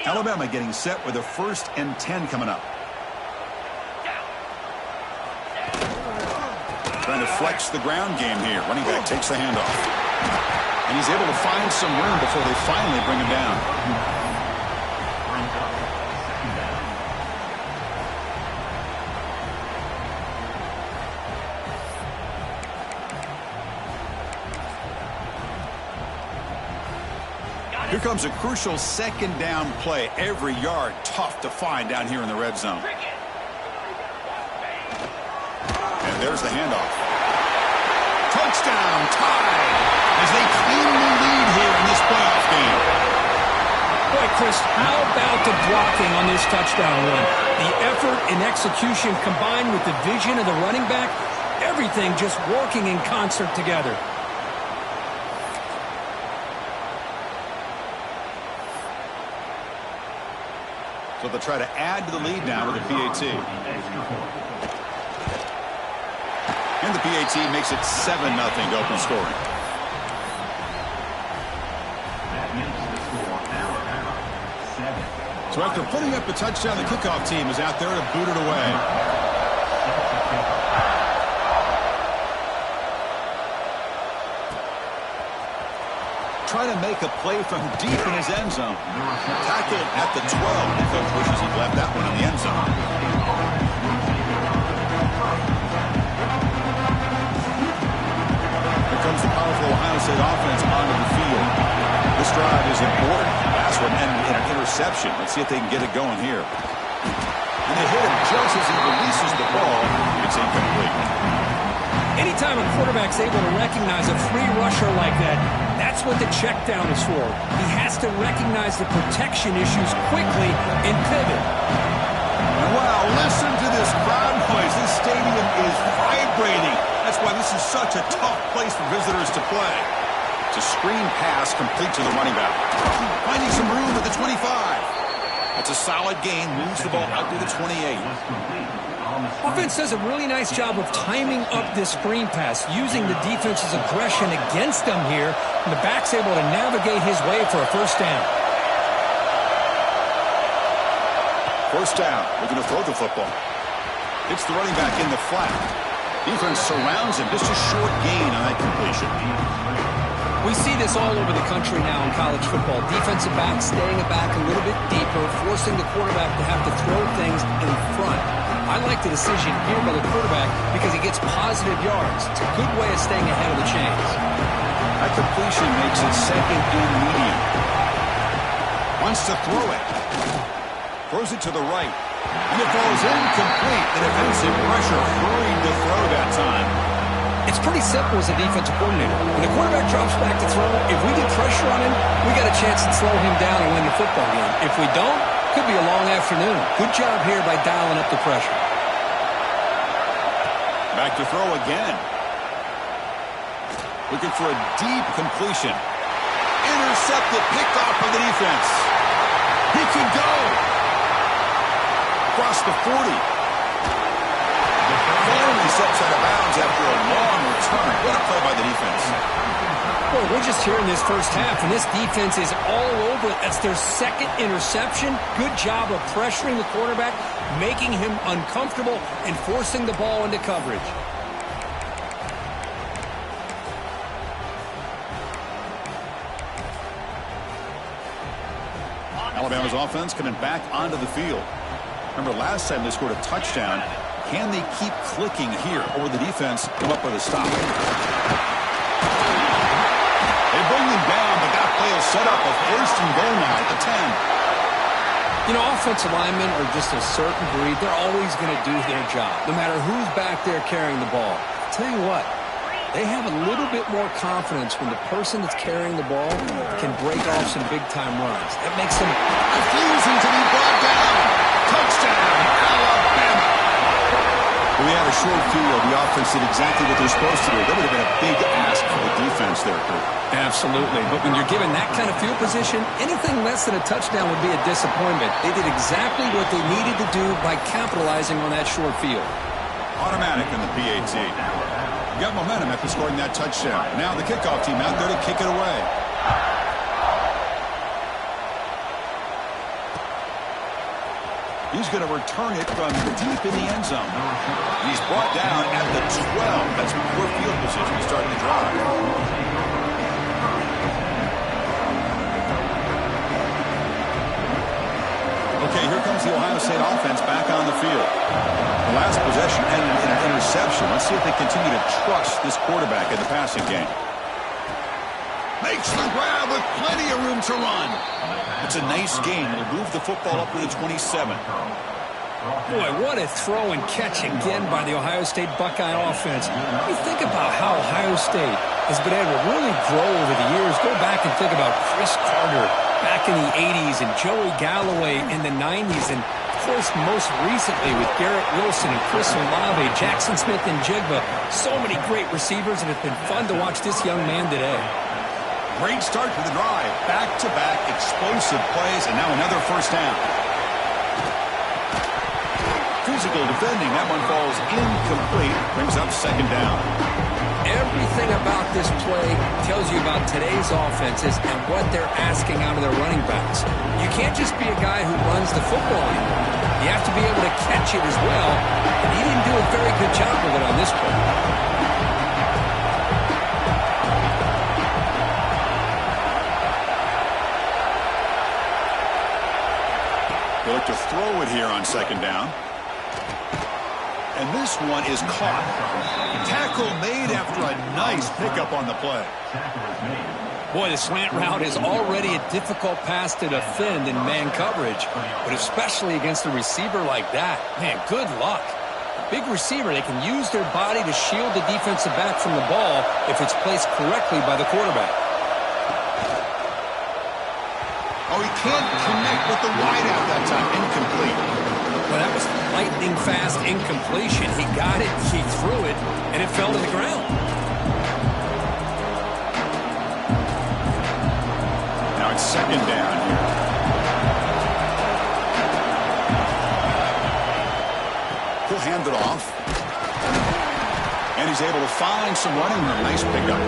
Alabama getting set with a 1st and 10 coming up. Trying to flex the ground game here. Running back takes the handoff. And he's able to find some room before they finally bring him down. Here comes a crucial 2nd down play. Every yard tough to find down here in the red zone. And there's the handoff. Touchdown, tied, as they cleanly lead here in this playoff game. Boy, Chris, how about the blocking on this touchdown run? The effort and execution combined with the vision of the running back, everything just working in concert together. So they'll try to add to the lead now with the PAT. And the PAT makes it 7-0 to open scoring. So after putting up a touchdown, the kickoff team is out there to boot it away. Trying to make a play from deep in his end zone. Tackled at the 12. The coach wishes he'd left that one in the end zone. Here comes the powerful Ohio State offense onto the field. This drive is important. Last one ended in an interception. Let's see if they can get it going here. And they hit him just as he releases the ball. It's incomplete. Anytime a quarterback's able to recognize a free rusher like that, that's what the check down is for. He has to recognize the protection issues quickly and pivot. Wow, listen to this crowd noise. This stadium is vibrating. That's why this is such a tough place for visitors to play. It's a screen pass complete to the running back. Finding some room at the 25. That's a solid gain. Moves the ball out to the 28. Offense does a really nice job of timing up this screen pass, using the defense's aggression against them here, and the back's able to navigate his way for a 1st down. 1st down. Looking to throw the football. Hits the running back in the flat. Defense surrounds him. Just a short gain on that completion. We see this all over the country now in college football. Defensive backs staying back a little bit deeper, forcing the quarterback to have to throw things in front. I like the decision here by the quarterback because he gets positive yards. It's a good way of staying ahead of the chains. That completion makes it 2nd and medium. Wants to throw it. Throws it to the right. And it falls incomplete. The defensive pressure hurried to throw that time. It's pretty simple as a defensive coordinator. When the quarterback drops back to throw, if we get pressure on him, we got a chance to slow him down and win the football game. If we don't, could be a long afternoon. Good job here by dialing up the pressure. Back to throw again. Looking for a deep completion. Intercepted, picked off by the defense. He could go. Across the 40. Finally steps out of bounds after a long return. What a play by the defense. Boy, we're just here in this 1st half, and this defense is all over it. That's their 2nd interception. Good job of pressuring the quarterback, making him uncomfortable, and forcing the ball into coverage. Alabama's offense coming back onto the field. Remember, last time they scored a touchdown. Can they keep clicking here, or the defense come up with a stop? They bring them down, but that play is set up a 1st and goal now at the 10. You know, offensive linemen are just a certain breed. They're always going to do their job, no matter who's back there carrying the ball. I'll tell you what, they have a little bit more confidence when the person that's carrying the ball can break off some big-time runs. That makes them refusing to be brought down. Touchdown, Alabama. We had a short field. The offense did exactly what they're supposed to do. That would have been a big ask for the defense there, Kurt. Absolutely. But when you're given that kind of field position, anything less than a touchdown would be a disappointment. They did exactly what they needed to do by capitalizing on that short field. Automatic in the PAT. Got momentum after scoring that touchdown. Now the kickoff team out there to kick it away. He's going to return it from deep in the end zone. He's brought down at the 12. That's poor field position starting the drive. Okay, here comes the Ohio State offense back on the field. The last possession ended in an interception. Let's see if they continue to trust this quarterback in the passing game. Makes the grab with plenty of room to run. It's a nice game. It'll move the football up to the 27. Boy, what a throw and catch again by the Ohio State Buckeye offense. You think about how Ohio State has been able to really grow over the years. Go back and think about Chris Carter back in the 80s and Joey Galloway in the 90s. And, of course, most recently with Garrett Wilson and Chris Olave, Jackson Smith and Jigba. So many great receivers, and it's been fun to watch this young man today. Great start to the drive. Back-to-back explosive plays, and now another first down. Physical defending. That one falls incomplete. Brings up second down. Everything about this play tells you about today's offenses and what they're asking out of their running backs. You can't just be a guy who runs the football anymore. You have to be able to catch it as well, and he didn't do a very good job of it on this play. They look to throw it here on second down. And this one is caught. Tackle made after a nice pickup on the play. Boy, the slant route is already a difficult pass to defend in man coverage, but especially against a receiver like that. Man, good luck. Big receiver, they can use their body to shield the defensive back from the ball if it's placed correctly by the quarterback. Oh, he can't connect with the wideout that time. Incomplete. Well, that was lightning fast incompletion. He got it, he threw it, and it fell to the ground. Now it's second down here. He'll hand it off. And he's able to find some running room. Nice pickup.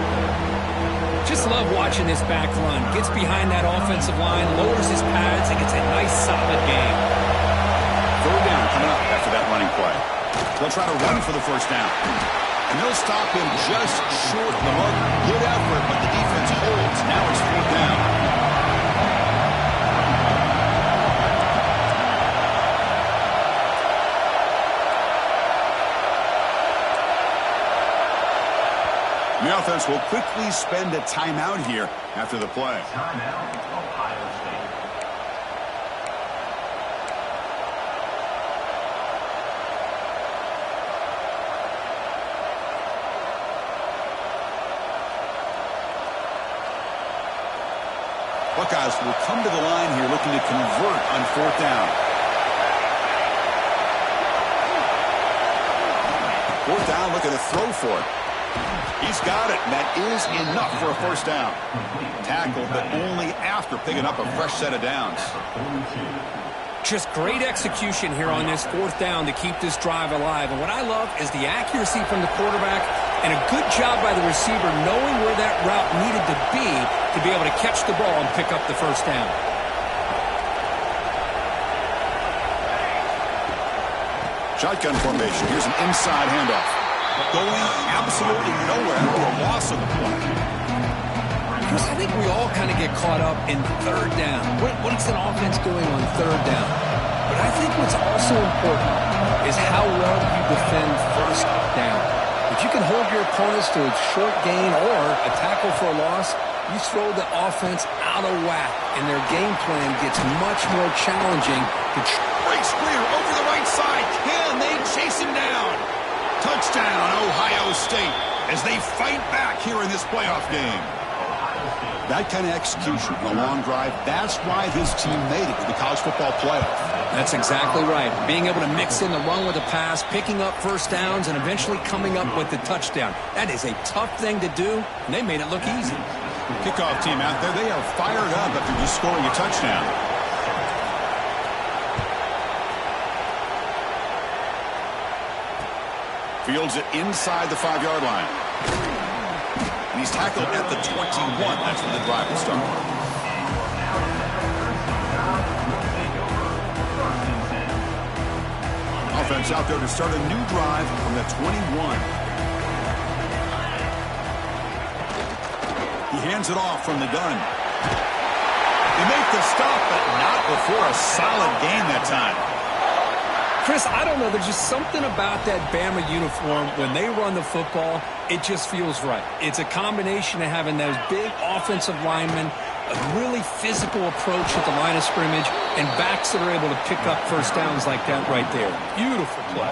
Just love watching this back run. Gets behind that offensive line, lowers his pads, and gets a nice solid game. Third down coming up after that running play. They'll try to run for the first down. And they'll stop him just short of the mark. Good effort, but the defense holds. Now it's fourth down. The offense will quickly spend a timeout here after the play. Timeout, Ohio State. Buckeyes will come to the line here looking to convert on fourth down. Fourth down, looking to throw for it. He's got it, and that is enough for a first down. Tackled, but only after picking up a fresh set of downs. Just great execution here on this fourth down to keep this drive alive. And what I love is the accuracy from the quarterback and a good job by the receiver knowing where that route needed to be able to catch the ball and pick up the first down. Shotgun formation. Here's an inside handoff. Going absolutely nowhere after a loss of the play. Chris, I think we all kind of get caught up in third down. What is an offense doing on third down? But I think what's also important is how well you defend first down. If you can hold your opponents to a short gain or a tackle for a loss, you throw the offense out of whack, and their game plan gets much more challenging. Breaks clear over the right side. Can they chase him down? Touchdown, Ohio State, as they fight back here in this playoff game. That kind of execution on a long drive, that's why his team made it to the college football playoff. That's exactly right. Being able to mix in the run with the pass, picking up first downs, and eventually coming up with the touchdown. That is a tough thing to do, and they made it look easy. Kickoff team out there, they are fired up after just scoring a touchdown. Fields it inside the 5-yard line. And he's tackled at the 21. That's where the drive will start. offense out there to start a new drive from the 21. He hands it off from the gun. They make the stop, but not before a solid gain that time. Chris, I don't know. There's just something about that Bama uniform. When they run the football, it just feels right. It's a combination of having those big offensive linemen, a really physical approach at the line of scrimmage, and backs that are able to pick up first downs like that right there. Beautiful play.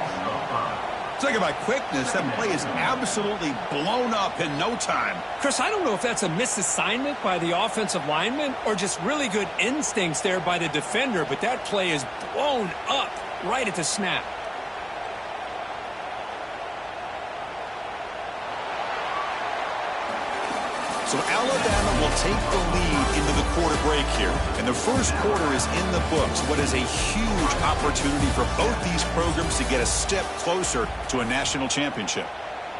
Talking about quickness, that play is absolutely blown up in no time. Chris, I don't know if that's a misassignment by the offensive lineman or just really good instincts there by the defender, but that play is blown up right at the snap. So Alabama will take the lead into the quarter break here. And the first quarter is in the books. What is a huge opportunity for both these programs to get a step closer to a national championship.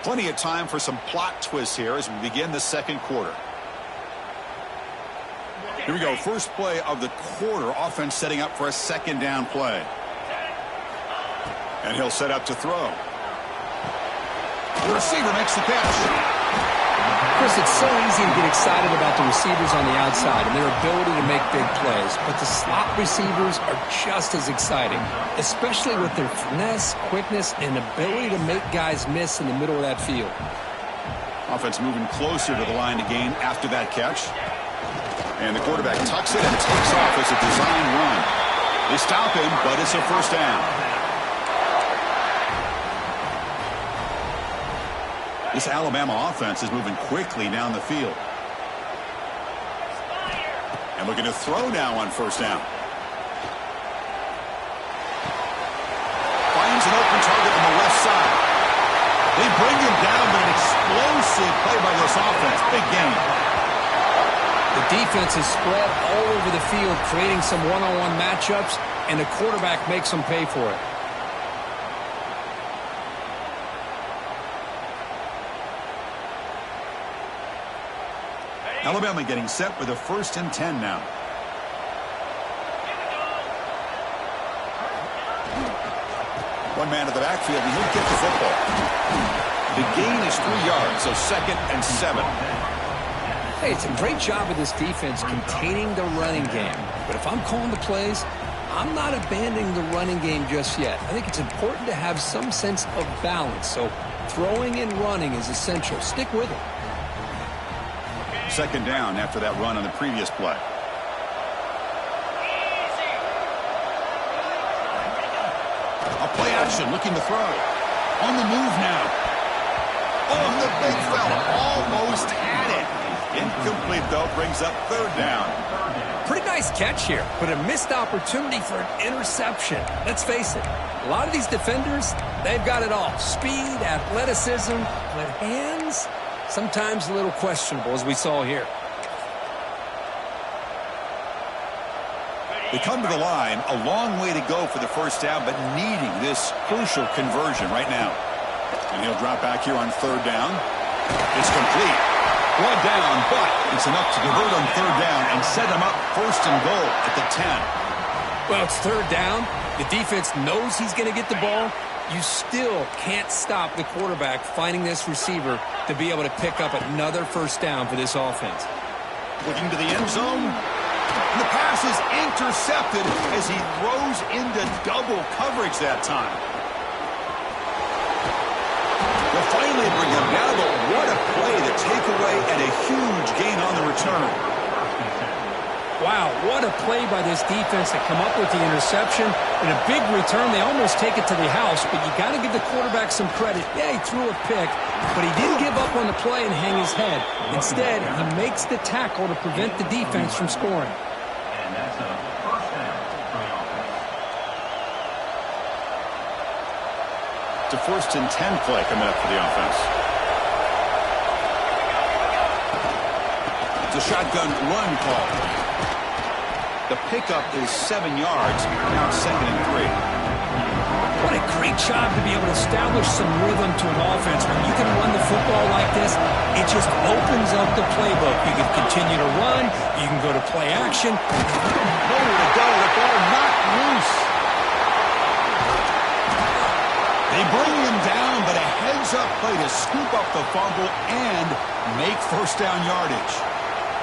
Plenty of time for some plot twists here as we begin the second quarter. Here we go. First play of the quarter. Offense setting up for a second down play. And he'll set up to throw. The receiver makes the catch. Chris, it's so easy to get excited about the receivers on the outside and their ability to make big plays, but the slot receivers are just as exciting, especially with their finesse, quickness, and ability to make guys miss in the middle of that field. Offense moving closer to the line to gain after that catch. And the quarterback tucks it and takes off as a design run. They stop him, but it's a first down. This Alabama offense is moving quickly down the field. And looking to throw now on first down. Finds an open target on the left side. They bring him down, but an explosive play by this offense. Big game. The defense is spread all over the field, creating some one-on-one matchups, and the quarterback makes them pay for it. Alabama getting set for the 1st and 10 now. One man at the backfield, and he'll get the football. The gain is 3 yards, so 2nd and 7. Hey, it's a great job of this defense containing the running game. But if I'm calling the plays, I'm not abandoning the running game just yet. I think it's important to have some sense of balance. So throwing and running is essential. Stick with it. 2nd down after that run on the previous play. A play action, looking to throw. On the move now. Oh, the big fella almost had it. Incomplete, though, brings up 3rd down. Pretty nice catch here, but a missed opportunity for an interception. Let's face it, a lot of these defenders, they've got it all. Speed, athleticism, but hands, sometimes a little questionable, as we saw here. They come to the line, a long way to go for the first down, but needing this crucial conversion right now. And he'll drop back here on 3rd down. It's complete. Brought down, but it's enough to convert on 3rd down and set him up 1st and goal at the 10. Well, it's 3rd down. The defense knows he's going to get the ball. You still can't stop the quarterback finding this receiver to be able to pick up another first down for this offense. Looking to the end zone. And the pass is intercepted as he throws into double coverage that time. They'll finally bring him down, but what a play, the takeaway, and a huge gain on the return. Wow, what a play by this defense to come up with the interception. And a big return. They almost take it to the house, but you got to give the quarterback some credit. Yeah, he threw a pick, but he didn't give up on the play and hang his head. Instead, he makes the tackle to prevent the defense from scoring. And that's a first down for the offense. It's a 1st and 10 play coming up for the offense. It's a shotgun run call. The pickup is 7 yards. Now it's 2nd and 3. What a great job to be able to establish some rhythm to an offense. When you can run the football like this, it just opens up the playbook. You can continue to run. You can go to play action. Nowhere to go. The ball knocked loose. play to scoop up the fumble and make first down yardage.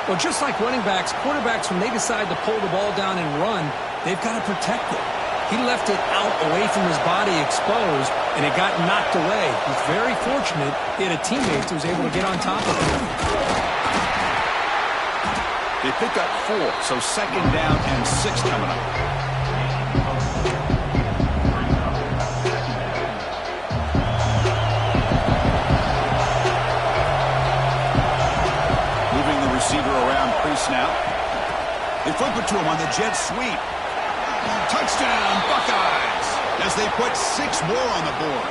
Well, just like running backs, quarterbacks, when they decide to pull the ball down and run, they've got to protect it. He left it out away from his body exposed, and it got knocked away. He's very fortunate he had a teammate who was able to get on top of him. They pick up 4, so second down and 6 coming up. Moving the receiver around pre-snap. They flip it to him on the jet sweep. Touchdown, Buckeyes, as they put 6 more on the board.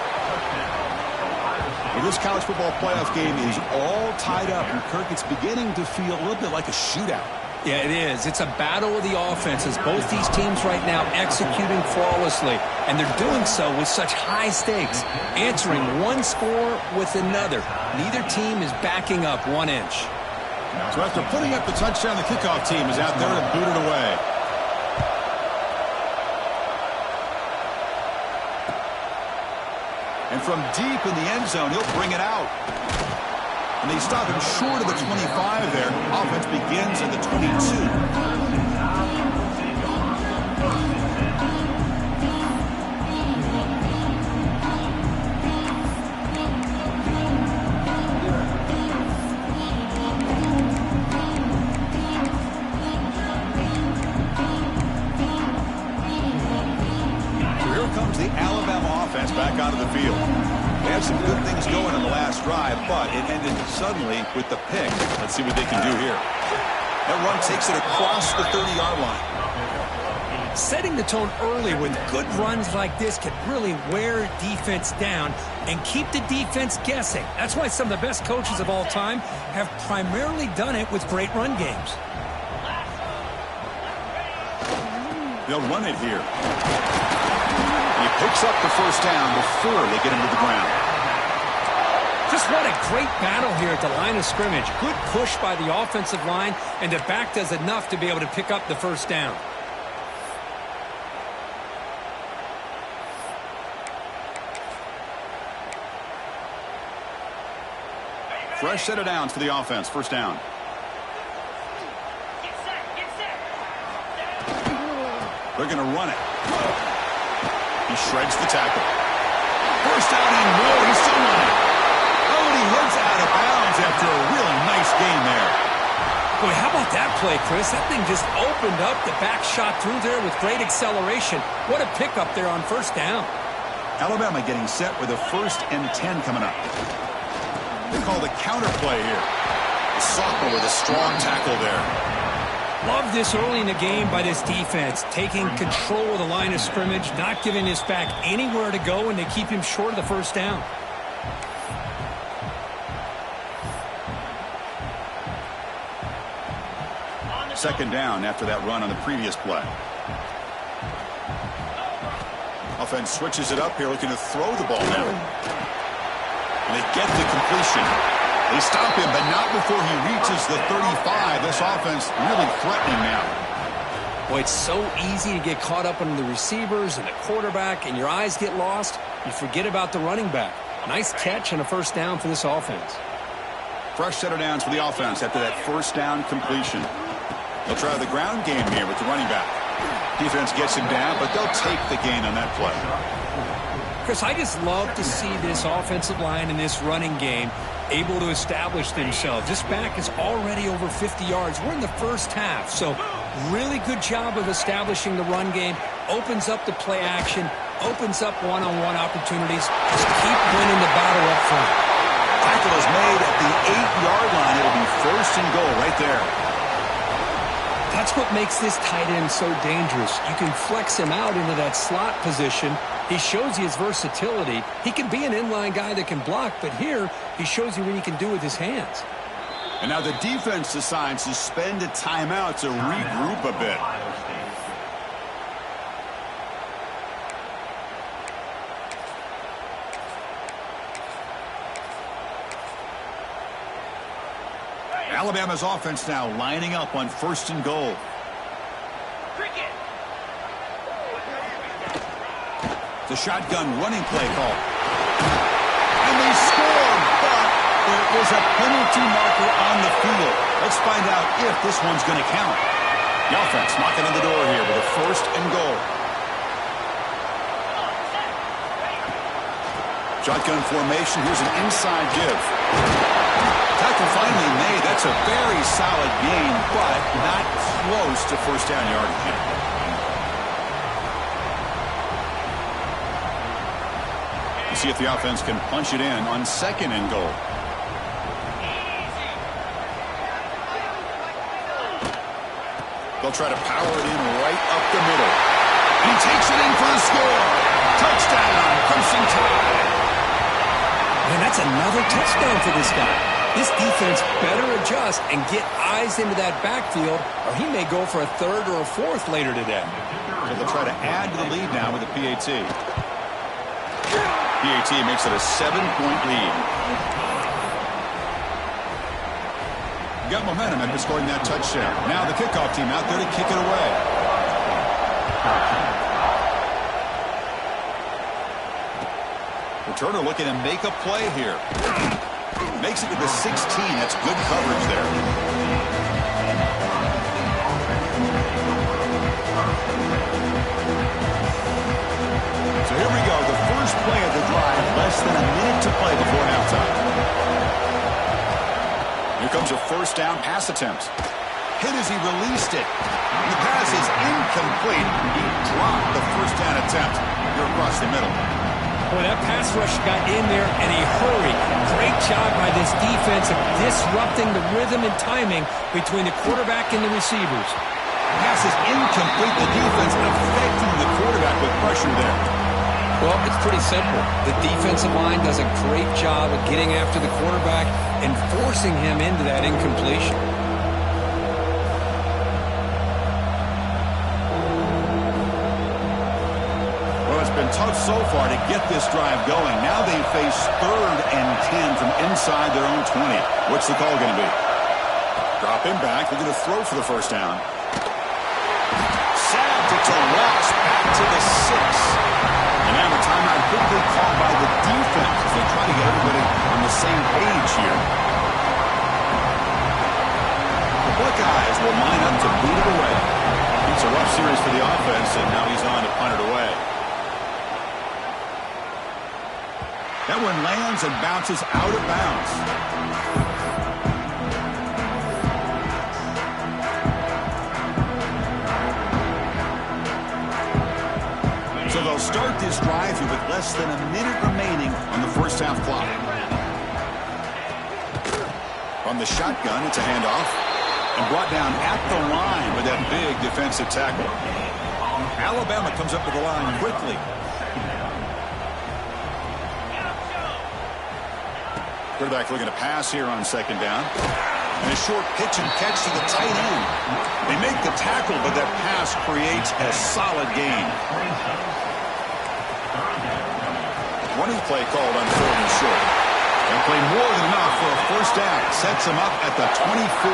Well, this college football playoff game is all tied up, and Kirk, it's beginning to feel a little bit like a shootout. Yeah, it is. It's a battle of the offenses. Both these teams right now executing flawlessly, and they're doing so with such high stakes, answering one score with another. Neither team is backing up 1 inch. So after putting up the touchdown, the kickoff team is out there to boot it away. And from deep in the end zone, he'll bring it out. And they stop him short of the 25 there. Offense begins at the 22. Back onto the field. They had some good things going in the last drive, but it ended suddenly with the pick. Let's see what they can do here. That run takes it across the 30-yard line. Setting the tone early with good runs like this can really wear defense down and keep the defense guessing. That's why some of the best coaches of all time have primarily done it with great run games. They'll run it here. He picks up the first down before they get him to the ground. Just what a great battle here at the line of scrimmage. Good push by the offensive line, and the back does enough to be able to pick up the first down. Fresh set of downs for the offense. First down. They're going to run it. He shreds the tackle. First down and more. He's still running. Oh, and he heads out of bounds after a really nice gain there. Boy, how about that play, Chris? That thing just opened up. The back shot through there with great acceleration. What a pickup there on first down. Alabama getting set with a 1st and 10 coming up. They call the counter play here. Sophomore with a strong tackle there. Love this early in the game by this defense, taking control of the line of scrimmage, not giving this back anywhere to go, and they keep him short of the first down. Second down after that run on the previous play. Offense switches it up here, looking to throw the ball now. And they get the completion. They stop him, but not before he reaches the 35. This offense really threatening now. Boy, it's so easy to get caught up on the receivers and the quarterback, and your eyes get lost. You forget about the running back. Nice catch and a first down for this offense. Fresh set of downs for the offense after that first down completion. They'll try the ground game here with the running back. Defense gets him down, but they'll take the gain on that play. Chris, I just love to see this offensive line and this running game able to establish themselves. This back is already over 50 yards. We're in the first half, so really good job of establishing the run game. Opens up the play action, opens up one-on-one opportunities. Just keep winning the battle up front. Tackle is made at the 8-yard line. It'll be 1st and goal right there. That's what makes this tight end so dangerous. You can flex him out into that slot position. He shows you his versatility. He can be an inline guy that can block, but here he shows you what he can do with his hands. And now the defense decides to spend a timeout to regroup a bit. Alabama's offense now lining up on 1st and goal. The shotgun running play call. And they score! but there is a penalty marker on the field. Let's find out if this one's going to count. The offense knocking on the door here with a 1st and goal. Shotgun formation. Here's an inside give. Tackle finally made. That's a very solid gain, but not close to first down yardage yet. We'll see if the offense can punch it in on 2nd and goal. They'll try to power it in right up the middle. And he takes it in for the score. Touchdown, Crimson Tide. And that's another touchdown for this guy. This defense better adjust and get eyes into that backfield, or he may go for a 3rd or a 4th later today. So they'll try to add to the lead now with a PAT. PAT makes it a 7-point lead. Got momentum after scoring that touchdown. Now the kickoff team out there to kick it away. Returner looking to make a play here. Makes it to the 16. That's good coverage there. So here we go. The first play of the drive. Less than a minute to play before halftime. Here comes a 1st down pass attempt. Hit as he released it. The pass is incomplete. He dropped the 1st down attempt here across the middle. Boy, that pass rush got in there in a hurry. Great job by this defense of disrupting the rhythm and timing between the quarterback and the receivers. Pass is incomplete. The defense affecting the quarterback with pressure there. Well, it's pretty simple. The defensive line does a great job of getting after the quarterback and forcing him into that incompletion. Been tough so far to get this drive going. Now they face 3rd and 10 from inside their own 20. What's the call going to be? Drop him back. They're going to throw for the 1st down. Sacked. It's a loss back to the 6. And now a timeout quickly called by the defense as they try to get everybody on the same page here. The Buckeyes will line up to boot it away. It's a rough series for the offense, and now he's on to punt it away. That one lands and bounces out of bounds. So they'll start this drive here with less than a minute remaining on the 1st half clock. From the shotgun, it's a handoff. And brought down at the line with that big defensive tackle. Alabama comes up to the line quickly. Quarterback looking to pass here on 2nd down. And a short pitch and catch to the tight end. They make the tackle, but that pass creates a solid gain. Running play called on 3rd and short. They play more than enough for a 1st down. Sets them up at the 24.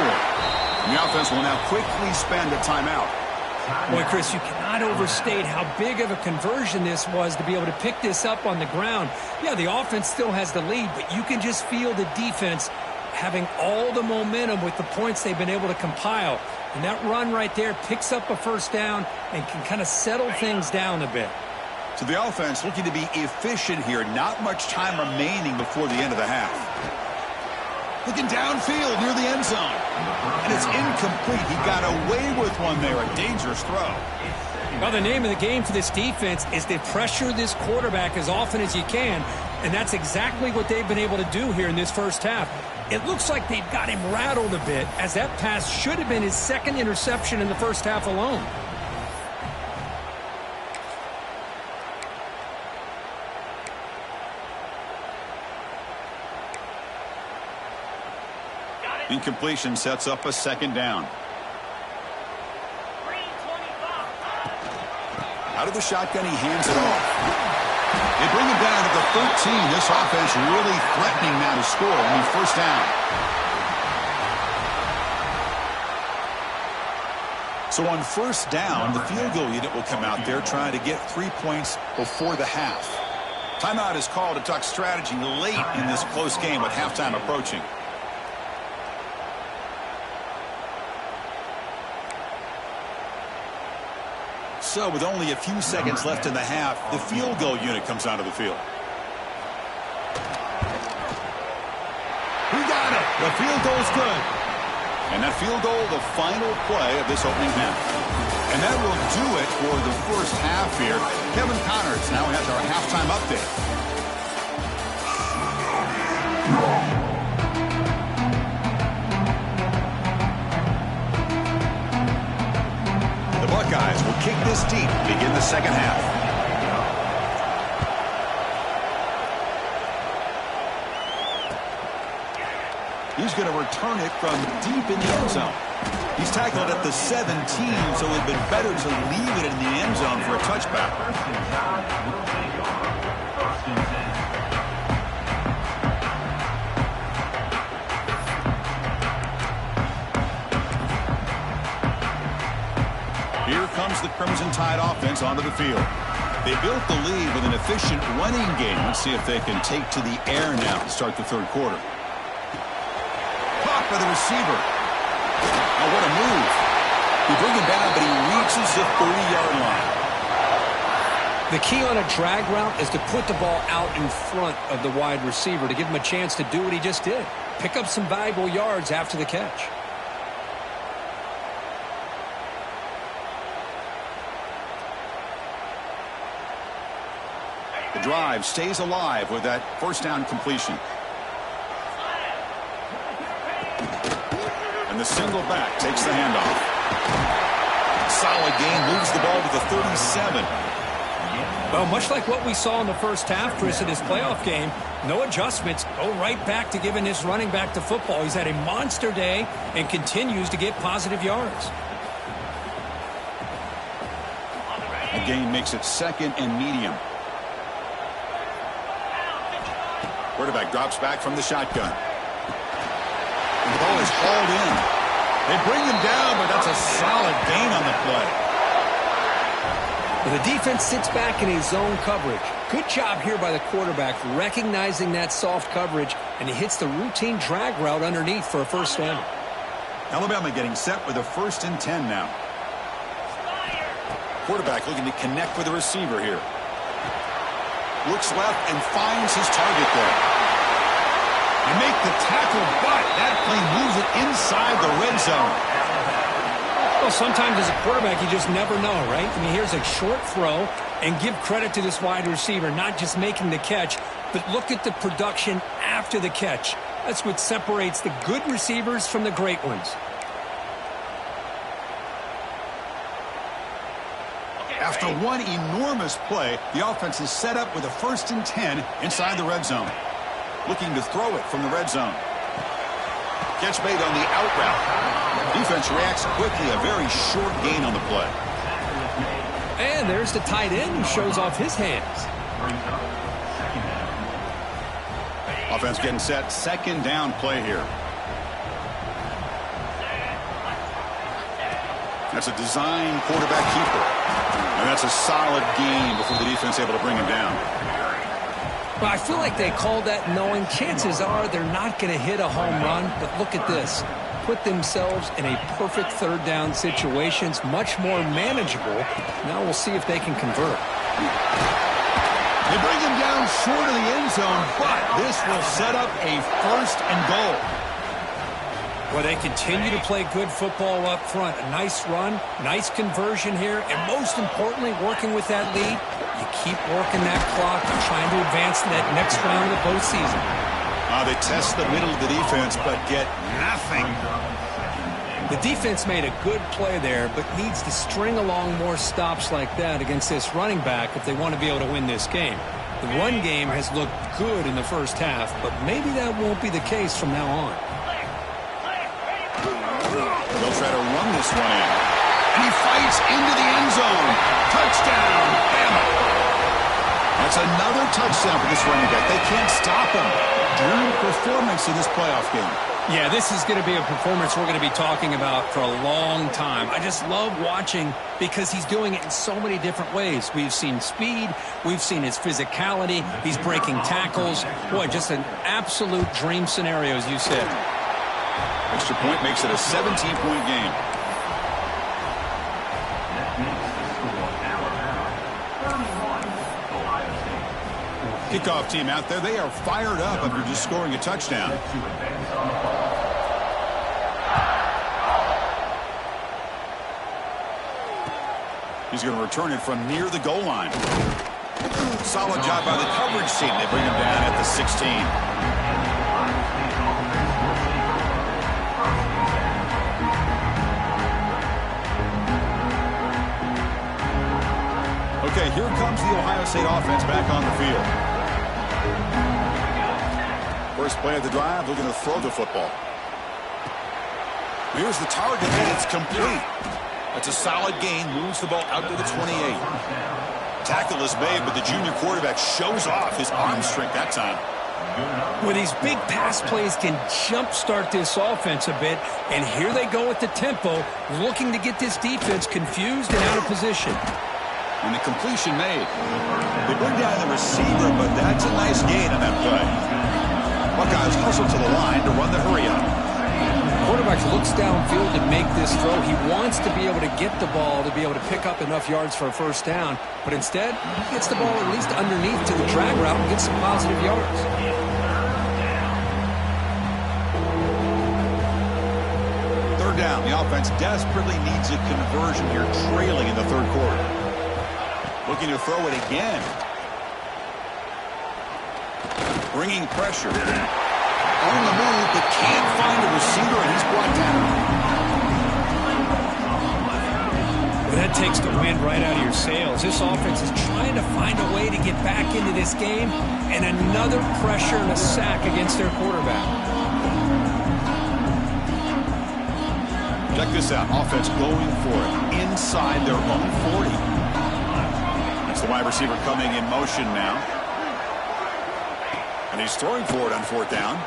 And the offense will now quickly spend a timeout. Boy, Chris, you cannot overstate how big of a conversion this was to be able to pick this up on the ground. Yeah, the offense still has the lead, but you can just feel the defense having all the momentum with the points they've been able to compile. And that run right there picks up a 1st down and can kind of settle things down a bit. So the offense looking to be efficient here. Not much time remaining before the end of the half. Looking downfield near the end zone. And it's incomplete. He got away with one there. A dangerous throw. Well, the name of the game for this defense is to pressure this quarterback as often as you can. And that's exactly what they've been able to do here in this 1st half. It looks like they've got him rattled a bit, as that pass should have been his 2nd interception in the 1st half alone. Incompletion sets up a 2nd down. Out of the shotgun, he hands it off. They bring him down to the 13. This offense really threatening now to score on the 1st down. So on 1st down, the field goal unit will come out there trying to get 3 points before the half. Timeout is called to talk strategy late in this close game with halftime approaching. So with only a few seconds left in the half, the field goal unit comes onto the field. He got it. The field goal's good. And that field goal, the final play of this opening half. And that will do it for the first half here. Kevin Connors now has our halftime update. The Buckeyes will kick this deep to begin the second half. He's going to return it from deep in the end zone. He's tackled at the 17, so it would have been better to leave it in the end zone for a touchback. Here comes the Crimson Tide offense onto the field. They built the lead with an efficient running game. Let's see if they can take to the air now to start the third quarter. Caught by the receiver. Oh, what a move. We bring him down, but he reaches the 30-yard line. The key on a drag route is to put the ball out in front of the wide receiver to give him a chance to do what he just did. Pick up some valuable yards after the catch. The drive stays alive with that first down completion. And the single back takes the handoff. Solid gain, moves the ball to the 37. Well, much like what we saw in the first half, Chris, in his playoff game, no adjustments, go right back to giving his running back to football. He's had a monster day and continues to get positive yards. A gain makes it second and medium. Quarterback drops back from the shotgun. And the ball is hauled in. They bring him down, but that's a solid gain on the play. The defense sits back in a zone coverage. Good job here by the quarterback recognizing that soft coverage, and he hits the routine drag route underneath for a first down. Alabama getting set with a 1st and 10 now. Quarterback looking to connect with the receiver here. Looks left and finds his target there. They make the tackle, but that play moves it inside the red zone. Well, sometimes as a quarterback, you just never know, right? I mean, here's a short throw, and give credit to this wide receiver, not just making the catch, but look at the production after the catch. That's what separates the good receivers from the great ones. After one enormous play, the offense is set up with a 1st and 10 inside the red zone. Looking to throw it from the red zone. Catch made on the out route. Defense reacts quickly, a very short gain on the play. And there's the tight end who shows off his hands. Offense getting set, second down play here. That's a design quarterback keeper. And that's a solid gain before the defense able to bring him down. Well, I feel like they called that knowing chances are they're not going to hit a home run, but look at this. Put themselves in a perfect third down situation. It's much more manageable. Now we'll see if they can convert. They bring him down short of the end zone, but this will set up a 1st and goal. Well, they continue to play good football up front. A nice run, nice conversion here, and most importantly, working with that lead, you keep working that clock and trying to advance to that next round of the postseason. They test the middle of the defense, but get nothing. The defense made a good play there, but needs to string along more stops like that against this running back if they want to be able to win this game. The run game has looked good in the first half, but maybe that won't be the case from now on. They'll try to run this one in. And he fights into the end zone. Touchdown, Bama. That's another touchdown for this running back. They can't stop him. Dream performance in this playoff game. Yeah, this is going to be a performance we're going to be talking about for a long time. I just love watching because he's doing it in so many different ways. We've seen speed. We've seen his physicality. He's breaking tackles. Boy, just an absolute dream scenario, as you said. Extra point makes it a 17-point game. Kickoff team out there. They are fired up after just scoring a touchdown. He's going to return it from near the goal line. Solid job by the coverage team. They bring him down at the 16. Okay, here comes the Ohio State offense back on the field. First play of the drive, looking to throw the football. Here's the target, and it's complete. That's a solid gain, moves the ball out to the 28. Tackle is made, but the junior quarterback shows off his arm strength that time. Well, these big pass plays can jumpstart this offense a bit, and here they go at the tempo, looking to get this defense confused and out of position. And the completion made. They bring down the receiver, but that's a nice gain on that play. Buckeyes hustle to the line to run the hurry-up. Quarterback looks downfield to make this throw. He wants to be able to get the ball to be able to pick up enough yards for a first down, but instead, he gets the ball at least underneath to the drag route and gets some positive yards. Third down. The offense desperately needs a conversion here, trailing in the third quarter. Looking to throw it again. Bringing pressure. On the move, but can't find a receiver, and he's brought down. Well, that takes the wind right out of your sails. This offense is trying to find a way to get back into this game, and another pressure and a sack against their quarterback. Check this out. Offense going for it inside their own 40. That's the wide receiver coming in motion now. And he's throwing for it on fourth down.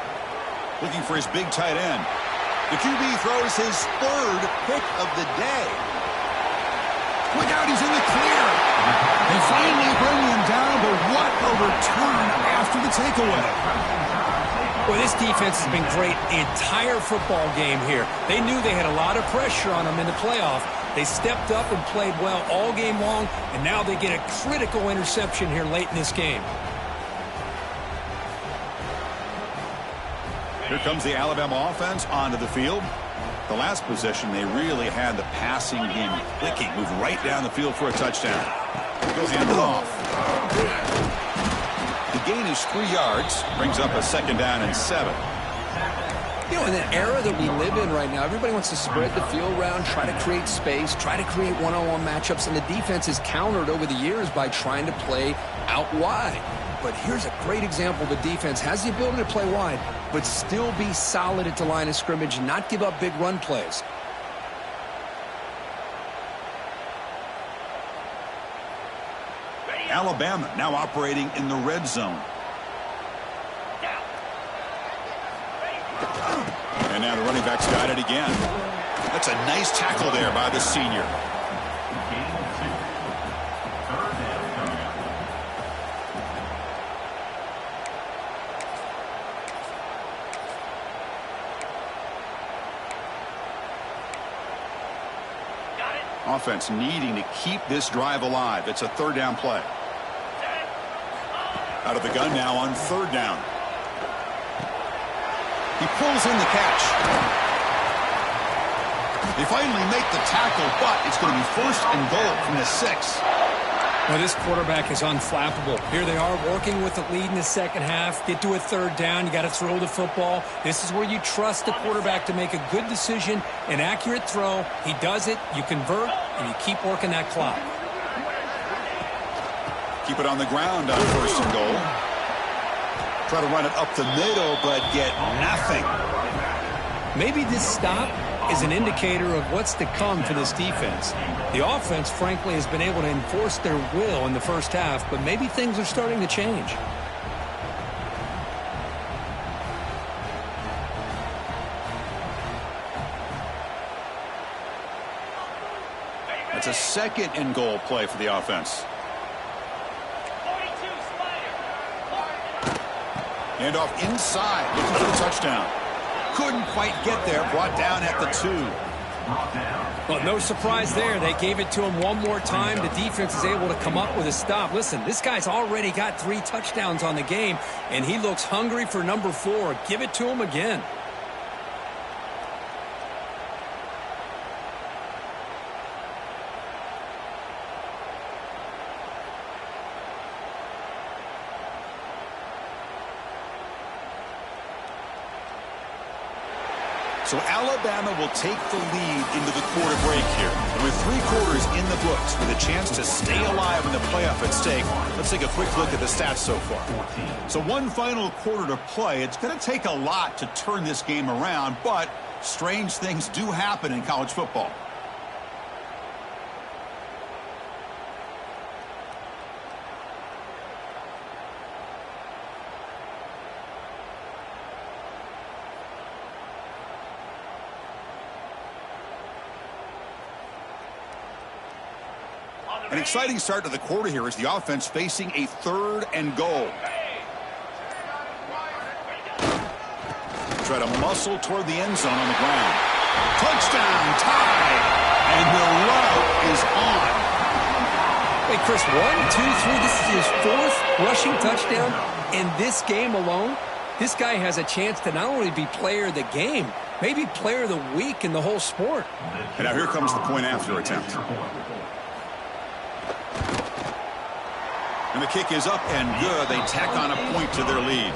Looking for his big tight end. The QB throws his third pick of the day. Look out, he's in the clear. They finally bring him down, but what a return after the takeaway. Well, this defense has been great the entire football game here. They knew they had a lot of pressure on them in the playoff. They stepped up and played well all game long, and now they get a critical interception here late in this game. Here comes the Alabama offense onto the field. The last possession, they really had the passing game clicking. Move right down the field for a touchdown. Go hand it off. The gain is 3 yards. Brings up a second down and 7. You know, in the era that we live in right now, everybody wants to spread the field around, try to create space, try to create one-on-one matchups, and the defense is countered over the years by trying to play out wide. But here's a great example. The defense has the ability to play wide, but still be solid at the line of scrimmage and not give up big run plays. Alabama now operating in the red zone. And now the running back's got it again. That's a nice tackle there by the senior. Offense needing to keep this drive alive. It's a third down play. Out of the gun now on third down. He pulls in the catch. They finally make the tackle, but it's going to be first and goal from the 6. Well, this quarterback is unflappable. Here they are working with the lead in the second half. Get to a third down. You got to throw the football. This is where you trust the quarterback to make a good decision, an accurate throw. He does it. You convert, and you keep working that clock. Keep it on the ground on first and goal. Try to run it up the middle, but get nothing. Maybe this stop is an indicator of what's to come for this defense. The offense, frankly, has been able to enforce their will in the first half, but maybe things are starting to change. It's a second and goal play for the offense. Hand off inside, looking for the touchdown. Couldn't quite get there, brought down at the 2. Well, no surprise there. They gave it to him one more time. The defense is able to come up with a stop. Listen, this guy's already got 3 touchdowns on the game, and he looks hungry for number 4. Give it to him again. So Alabama will take the lead into the quarter break here. And with 3 quarters in the books, with a chance to stay alive in the playoff at stake, let's take a quick look at the stats so far. So one final quarter to play. It's going to take a lot to turn this game around, but strange things do happen in college football. An exciting start to the quarter here as the offense facing a 3rd and goal. Try to muscle toward the end zone on the ground. Touchdown, tied, and the route is on. Wait, Chris, 1, 2, 3, this is his 4th rushing touchdown in this game alone. This guy has a chance to not only be player of the game, maybe player of the week in the whole sport. And now here comes the point after attempt. And the kick is up and good. They tack on a point to their lead.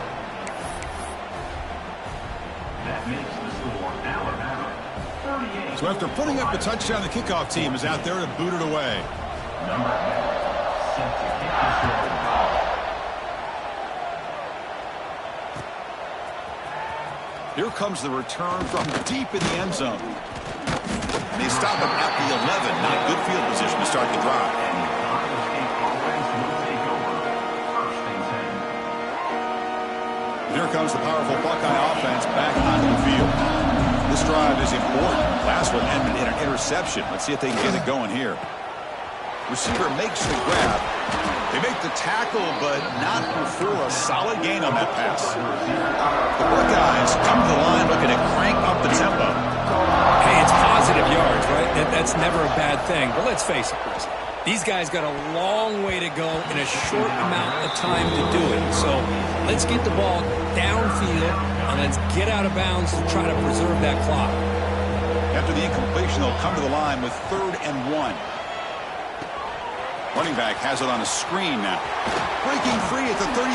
That makes the score Alabama 38. So after putting up the touchdown, the kickoff team is out there to boot it away. Number 8 set to kick the field goal. Here comes the return from deep in the end zone. They stop him at the 11. Not good field position to start the drive. Here comes the powerful Buckeye offense back onto the field. This drive is important. Last one ended in an interception. Let's see if they can get it going here. Receiver makes the grab. They make the tackle, but not before a solid gain on that pass. The Buckeyes come to the line looking to crank up the tempo. Hey, it's positive yards, right? That's never a bad thing. But let's face it, Chris. These guys got a long way to go in a short amount of time to do it. So let's get the ball downfield and let's get out of bounds to try to preserve that clock. After the incompletion, they'll come to the line with 3rd and 1. Running back has it on a screen now. Breaking free at the 35.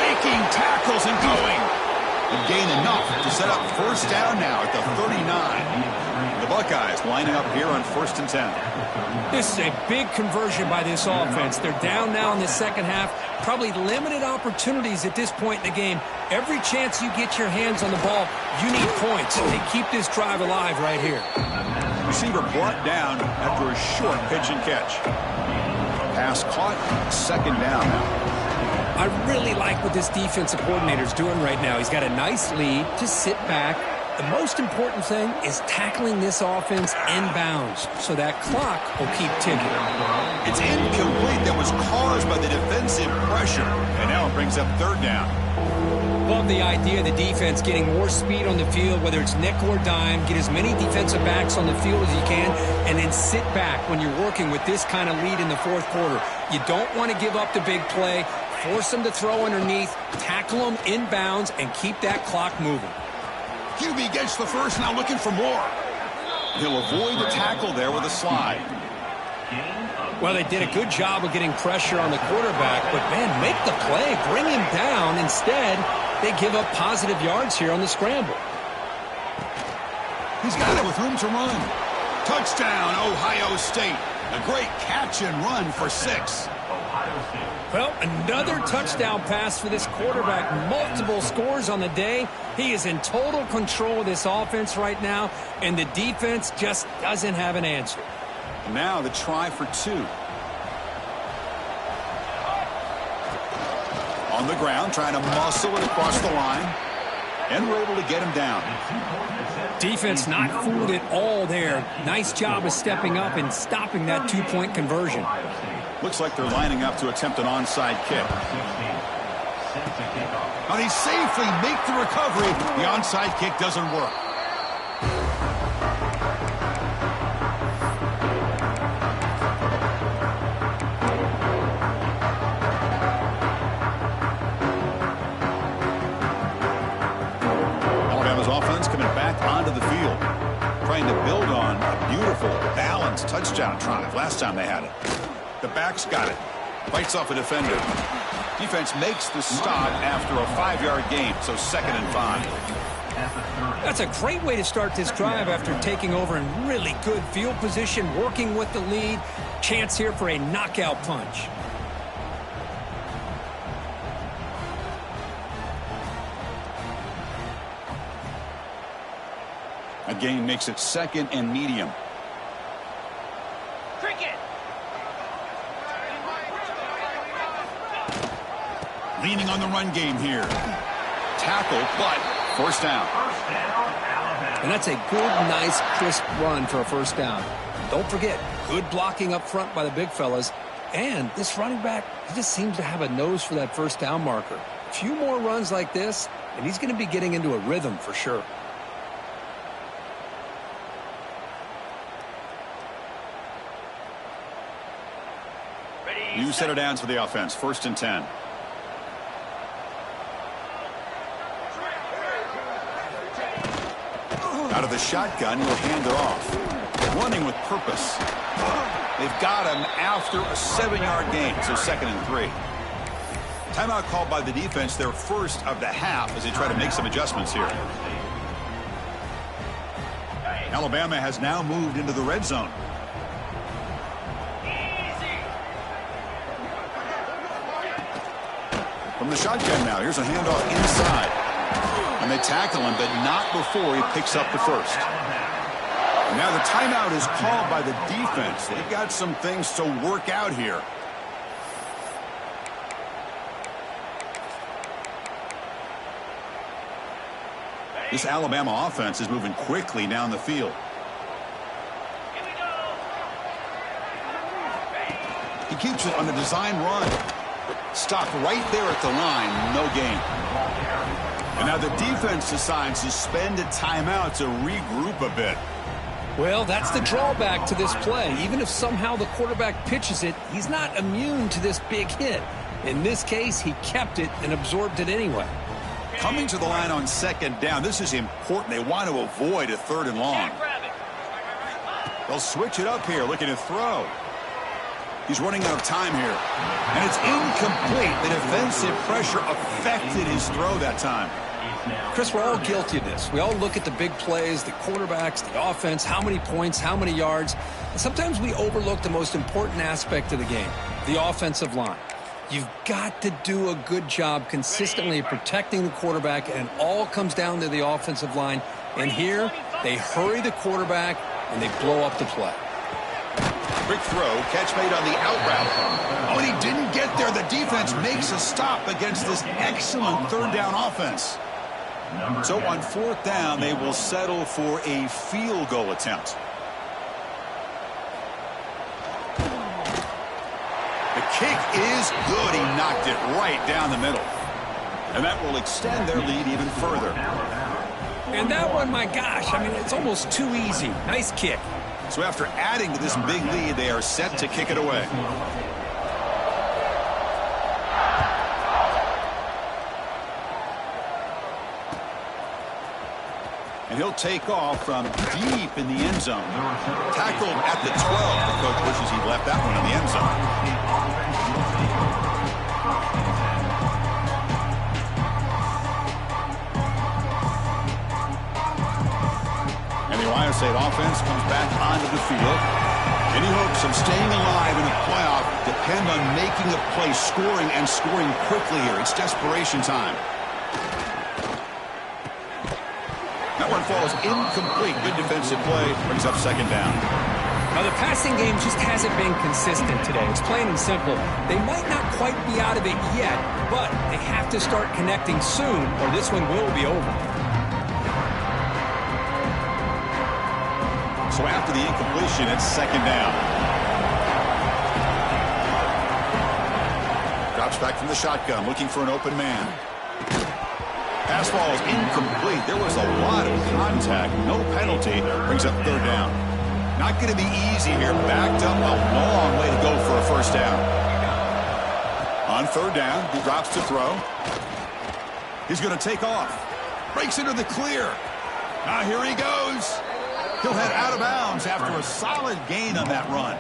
Breaking tackles and going. And gain enough to set up 1st down now at the 39. The Buckeyes lining up here on 1st and 10. This is a big conversion by this offense. They're down now in the second half. Probably limited opportunities at this point in the game. Every chance you get your hands on the ball, you need points. They keep this drive alive right here. Receiver brought down after a short pitch and catch. Pass caught, 2nd down now. I really like what this defensive coordinator's doing right now. He's got a nice lead. Just sit back. The most important thing is tackling this offense inbounds so that clock will keep ticking. It's incomplete. That was caused by the defensive pressure. And now it brings up 3rd down. Love the idea of the defense getting more speed on the field, whether it's nickel or dime. Get as many defensive backs on the field as you can, and then sit back when you're working with this kind of lead in the 4th quarter. You don't want to give up the big play. Force them to throw underneath, tackle them inbounds, and keep that clock moving. QB gets the first, now looking for more. He'll avoid the tackle there with a slide. Well, they did a good job of getting pressure on the quarterback, but, man, make the play. Bring him down. Instead, they give up positive yards here on the scramble. He's got it with room to run. Touchdown, Ohio State. A great catch and run for 6. Well, another touchdown pass for this quarterback. Multiple scores on the day. He is in total control of this offense right now, and the defense just doesn't have an answer. Now the try for 2. On the ground, trying to muscle it across the line. And we're able to get him down. Defense not fooled at all there. Nice job of stepping up and stopping that two-point conversion. Looks like they're lining up to attempt an onside kick. And he safely makes the recovery. The onside kick doesn't work. Alabama's offense coming back onto the field, trying to build on a beautiful, balanced touchdown drive last time they had it. The back's got it. Fights off a defender. Defense makes the stop after a 5-yard gain, so 2nd and 5. That's a great way to start this drive after taking over in really good field position, working with the lead. Chance here for a knockout punch. A gain makes it 2nd and medium. Leaning on the run game here. Tackle, but first down. And that's a good, nice, crisp run for a first down. Don't forget, good blocking up front by the big fellas. And this running back, he just seems to have a nose for that first down marker. A few more runs like this, and he's going to be getting into a rhythm for sure. New set of downs for the offense. 1st and 10. Out of the shotgun, he'll hand it off. Running with purpose. They've got him after a 7-yard gain, so 2nd and 3. Timeout called by the defense, their first of the half, as they try to make some adjustments here. Alabama has now moved into the red zone. From the shotgun now, here's a handoff inside. And they tackle him, but not before he picks up the first. And now the timeout is called by the defense. They've got some things to work out here. This Alabama offense is moving quickly down the field. He keeps it on the design run. Stopped right there at the line, no gain. And now the defense decides to spend a timeout to regroup a bit. Well, that's the drawback to this play. Even if somehow the quarterback pitches it, he's not immune to this big hit. In this case, he kept it and absorbed it anyway. Coming to the line on 2nd down, this is important. They want to avoid a 3rd and long. They'll switch it up here, looking to throw. He's running out of time here. And it's incomplete. The defensive pressure affected his throw that time. Chris, we're all guilty of this. We all look at the big plays, the quarterbacks, the offense, how many points, how many yards. And sometimes we overlook the most important aspect of the game, the offensive line. You've got to do a good job consistently protecting the quarterback, and it all comes down to the offensive line. And here, they hurry the quarterback, and they blow up the play. Quick throw, catch made on the out route. Oh, and he didn't get there. The defense makes a stop against this excellent 3rd down offense. So on 4th down, they will settle for a field goal attempt. The kick is good. He knocked it right down the middle. And that will extend their lead even further. And that one, my gosh, I mean, it's almost too easy. Nice kick. So after adding to this big lead, they are set to kick it away. And he'll take off from deep in the end zone. Tackled at the 12. The coach wishes he'd left that one in the end zone. Ohio State offense comes back onto the field. Any hopes of staying alive in a playoff depend on making a play, scoring, and scoring quickly here. It's desperation time. That one falls incomplete. Good defensive play. Brings up 2nd down. Now, the passing game just hasn't been consistent today. It's plain and simple. They might not quite be out of it yet, but they have to start connecting soon, or this one will be over. So after the incompletion, it's second down. Drops back from the shotgun, looking for an open man. Pass ball is incomplete. There was a lot of contact. No penalty. Brings up third down. Not going to be easy here. Backed up a long way to go for a first down. On third down, he drops to throw. He's going to take off. Breaks into the clear. Now here he goes. He'll head out of bounds after a solid gain on that run.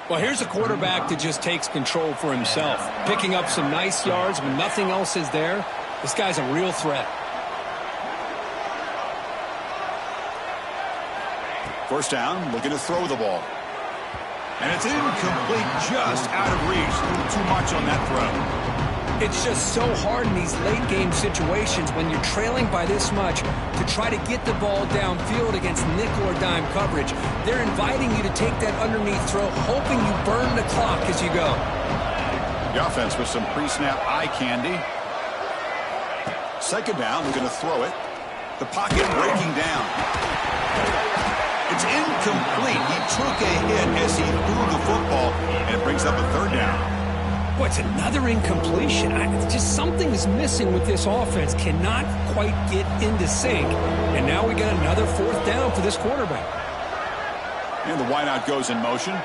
Well, here's a quarterback that just takes control for himself. Picking up some nice yards when nothing else is there. This guy's a real threat. First down, looking to throw the ball. And it's incomplete, just out of reach. A little too much on that throw. It's just so hard in these late-game situations when you're trailing by this much to try to get the ball downfield against nickel or dime coverage. They're inviting you to take that underneath throw, hoping you burn the clock as you go. The offense with some pre-snap eye candy. Second down, we're going to throw it. The pocket breaking down. It's incomplete. He took a hit as he threw the football, and it brings up a third down. Boy, it's another incompletion. Just something is missing with this offense. Cannot quite get into sync. And now we got another fourth down for this quarterback. And the wideout goes in motion.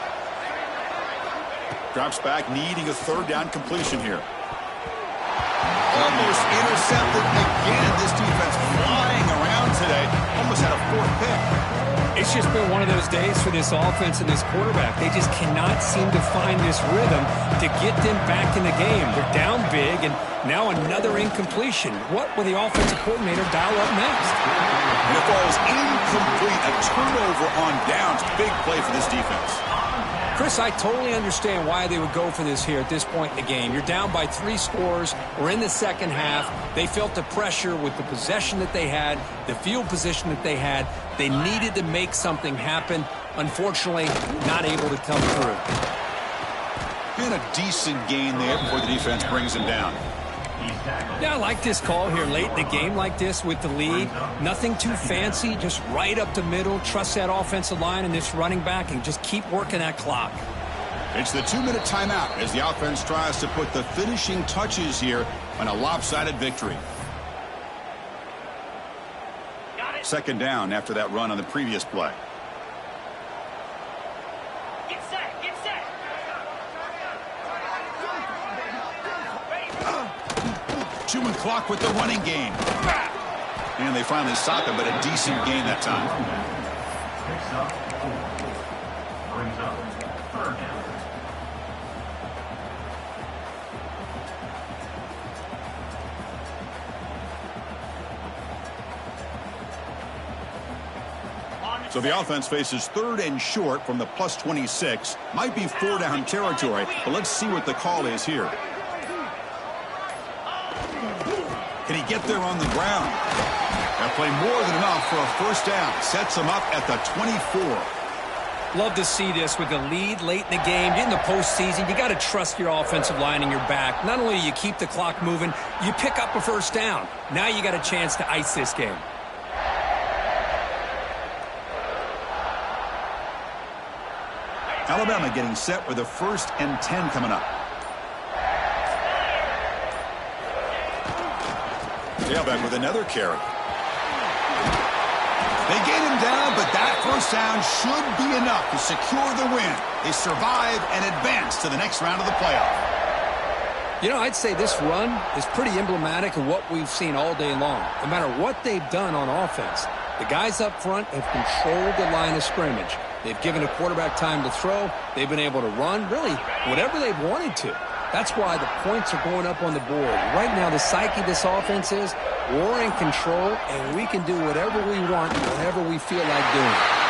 Drops back, needing a third down completion here. Almost intercepted again. This defense flying around today. Almost had a fourth pick. It's just been one of those days for this offense and this quarterback. They just cannot seem to find this rhythm to get them back in the game. They're down big, and now another incompletion. What will the offensive coordinator dial up next? And it falls incomplete. A turnover on downs. Big play for this defense. Chris, I totally understand why they would go for this here at this point in the game. You're down by 3 scores. We're in the second half. They felt the pressure with the possession that they had, the field position that they had. They needed to make something happen. Unfortunately, not able to come through. And a decent gain there before the defense brings him down. Yeah, I like this call here late in the game like this with the lead. Nothing too fancy, just right up the middle. Trust that offensive line and this running back and just keep working that clock. It's the 2-minute timeout as the offense tries to put the finishing touches here on a lopsided victory. Second down after that run on the previous play. Get set, get set. Chewing clock with the running game. And they finally stop him, but a decent gain that time. Picks up 4. Brings up third down. So the offense faces third and short from the plus 26. Might be 4-down territory, but let's see what the call is here. Can he get there on the ground? That play more than enough for a first down. Sets him up at the 24. Love to see this with the lead late in the game. In the postseason, you got to trust your offensive line and your back. Not only do you keep the clock moving, you pick up a first down. Now you got a chance to ice this game. Alabama getting set with a 1st and 10 coming up. Tailback with another carry. They get him down, but that first down should be enough to secure the win. They survive and advance to the next round of the playoff. You know, I'd say this run is pretty emblematic of what we've seen all day long. No matter what they've done on offense, the guys up front have controlled the line of scrimmage. They've given a quarterback time to throw. They've been able to run, really, whatever they've wanted to. That's why the points are going up on the board. Right now, the psyche of this offense is we're in control, and we can do whatever we want, whatever we feel like doing.